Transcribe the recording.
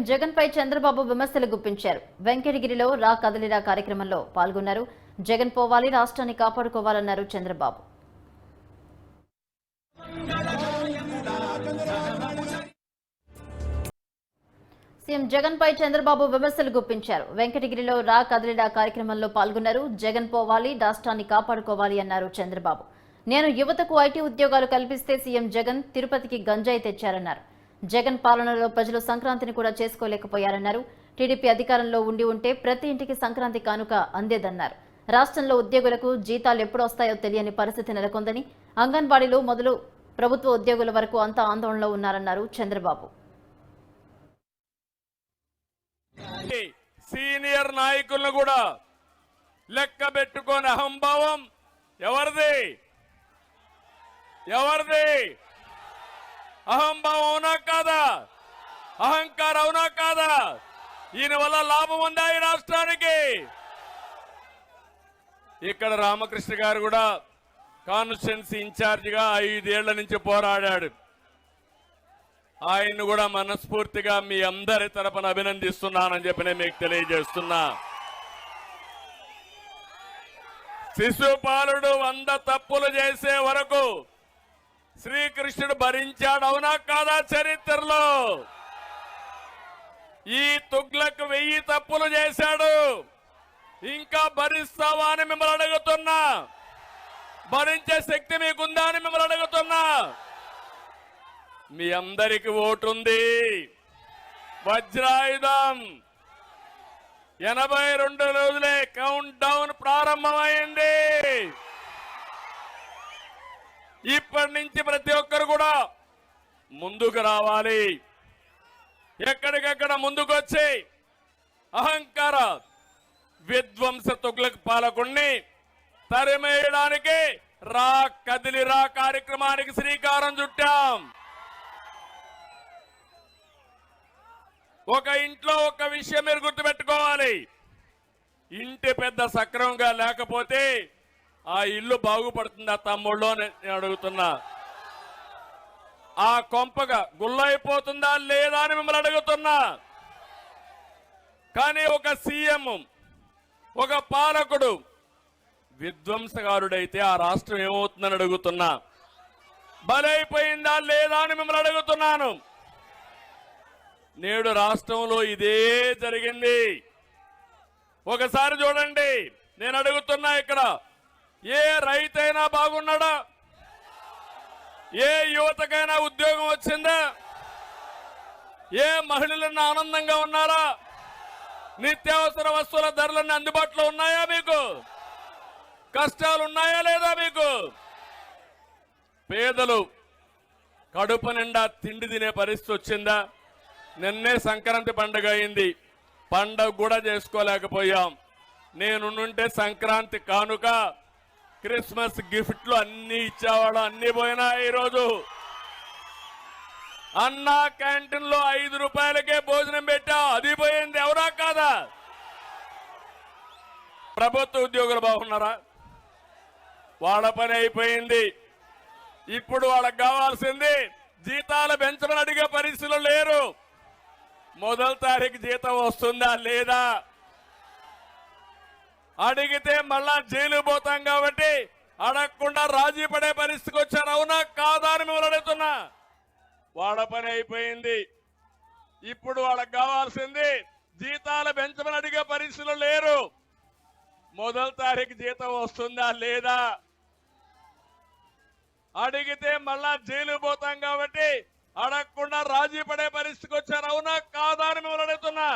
జగన్ పై చంద్రబాబు విమర్శలు గుప్పించారు. వెంకటగిరిలో రా కదలిరా కార్యక్రమంలో పాల్గొన్నారు. జగన్ పోవాలి, రాష్ట్రాన్ని కాపాడుకోవాలన్నారు చంద్రబాబు. సీఎం జగన్ పై చంద్రబాబు విమర్శలు గుప్పించారు. వెంకటగిరిలో రా కదలిరా కార్యక్రమంలో పాల్గొన్నారు. జగన్ పోవాలి, రాష్ట్రాన్ని కాపాడుకోవాలి అన్నారు చంద్రబాబు. నేను యువతకు ఐటీ ఉద్యోగాలు కల్పిస్తే సీఎం జగన్ తిరుపతికి గంజాయి తెచ్చారన్నారు. జగన్ పాలనలో ప్రజలు సంక్రాంతిని కూడా చేసుకోలేకపోయారన్నారు. టీడీపీ అధికారంలో ఉంటే ప్రతి ఇంటికి సంక్రాంతి కానుక అందేదన్నారు. రాష్ట్రంలో ఉద్యోగులకు జీతాలు ఎప్పుడు వస్తాయో తెలియని పరిస్థితి నెలకొందని, అంగన్వాడీలు మొదలు ప్రభుత్వ ఉద్యోగుల వరకు అంతా ఆందోళనలో ఉన్నారన్నారు చంద్రబాబు. సీనియర్ నాయకులను కూడా లెక్క పెట్టుకొని అహంభావం ఎవరిది? అహంభావం అవునా కాదా? అహంకారం అవునా కాదా? ఈయన వల్ల లాభం ఉందా ఈ రాష్ట్రానికి? ఇక్కడ రామకృష్ణ గారు కూడా కాన్స్టిట్యున్సీ ఇన్ఛార్జిగా 5 ఏళ్ల నుంచి పోరాడాడు. ఆయన్ను కూడా మనస్ఫూర్తిగా మీ అందరి తరపున అభినందిస్తున్నానని చెప్పి నేను మీకు తెలియజేస్తున్నా. శిశుపాలుడు 100 తప్పులు చేసే వరకు శ్రీకృష్ణుడు భరించాడు, అవునా కాదా? చరిత్రలో ఈ తుగ్లక్ 1000 తప్పులు చేశాడు. ఇంకా భరిస్తావా అని మిమ్మల్ని అడుగుతున్నా. భరించే శక్తి మీకుందా అని మిమ్మల్ని అడుగుతున్నా. మీ అందరికి ఓటుంది. వజ్రాయుధం 82 రోజులే కౌంట్ డౌన్ ప్రారంభమైంది. ఇప్పటి నుంచి ప్రతి ఒక్కరు కూడా ముందుకు రావాలి. ఎక్కడికక్కడ ముందుకు వచ్చి అహంకార విధ్వంస తుగ్లక్ పాలకుణ్ణి తరిమేయడానికి రా కదిలిరా కార్యక్రమానికి శ్రీకారం చుట్టాం. ఒక ఇంట్లో ఒక విషయం మీరు గుర్తుపెట్టుకోవాలి. ఇంటి పెద్ద సక్రమంగా లేకపోతే ఆ ఇల్లు బాగుపడుతుందా తమ్ముళ్ళు నేను అడుగుతున్నా. ఆ కొంపగా గుల్లైపోతుందా లేదా అని మిమ్మల్ని అడుగుతున్నా. కానీ ఒక సీఎం, ఒక పాలకుడు విధ్వంసకారుడైతే ఆ రాష్ట్రం ఏమవుతుందని అడుగుతున్నా. బలైపోయిందా లేదా అని మిమ్మల్ని అడుగుతున్నాను. నేడు రాష్ట్రంలో ఇదే జరిగింది. ఒకసారి చూడండి, నేను అడుగుతున్నా, ఇక్కడ ఏ రైతైనా బాగున్నాడా? ఏ యువతకైనా ఉద్యోగం వచ్చిందా? ఏ మహిళలన్నా ఆనందంగా ఉన్నారా? నిత్యావసర వస్తువుల ధరలన్నీ అందుబాటులో ఉన్నాయా మీకు? కష్టాలు ఉన్నాయా లేదా మీకు? పేదలు కడుపు నిండా తిండి తినే పరిస్థితి వచ్చిందా? నిన్నే సంక్రాంతి పండుగ అయింది, పండుగ కూడా చేసుకోలేకపోయాం. నేనుంటే సంక్రాంతి కానుక, క్రిస్మస్ గిఫ్ట్లు అన్ని ఇచ్చేవాడు, అన్ని పోయినా. ఈరోజు అన్నా క్యాంటీన్ లో 5 రూపాయలకే భోజనం పెట్టా, అది పోయింది, ఎవరా కాదా? ప్రభుత్వ ఉద్యోగులు బాగున్నారా? వాళ్ళ పని అయిపోయింది. ఇప్పుడు వాళ్ళకి కావాల్సింది జీతాలు పెంచమని అడిగే పరిస్థితులు లేరు. 1వ తారీఖు జీతం వస్తుందా లేదా? అడిగితే మళ్ళా జైలు పోతాం కాబట్టి అడగకుండా రాజీ పడే పరిస్థితికి వచ్చారు, అవునా కాదా అని మిమ్మల్ని అడుగుతున్నా. వాళ్ళ పని అయిపోయింది. ఇప్పుడు వాళ్ళకి కావాల్సింది జీతాలు పెంచమని అడిగే పరిస్థితులు లేరు. 1వ తారీఖు జీతం వస్తుందా లేదా? అడిగితే మళ్ళా జైలు పోతాం కాబట్టి అడగకుండా రాజీ పడే పరిస్థితికి వచ్చారు, అవునా కాదా అని మిమ్మల్ని అడుగుతున్నా.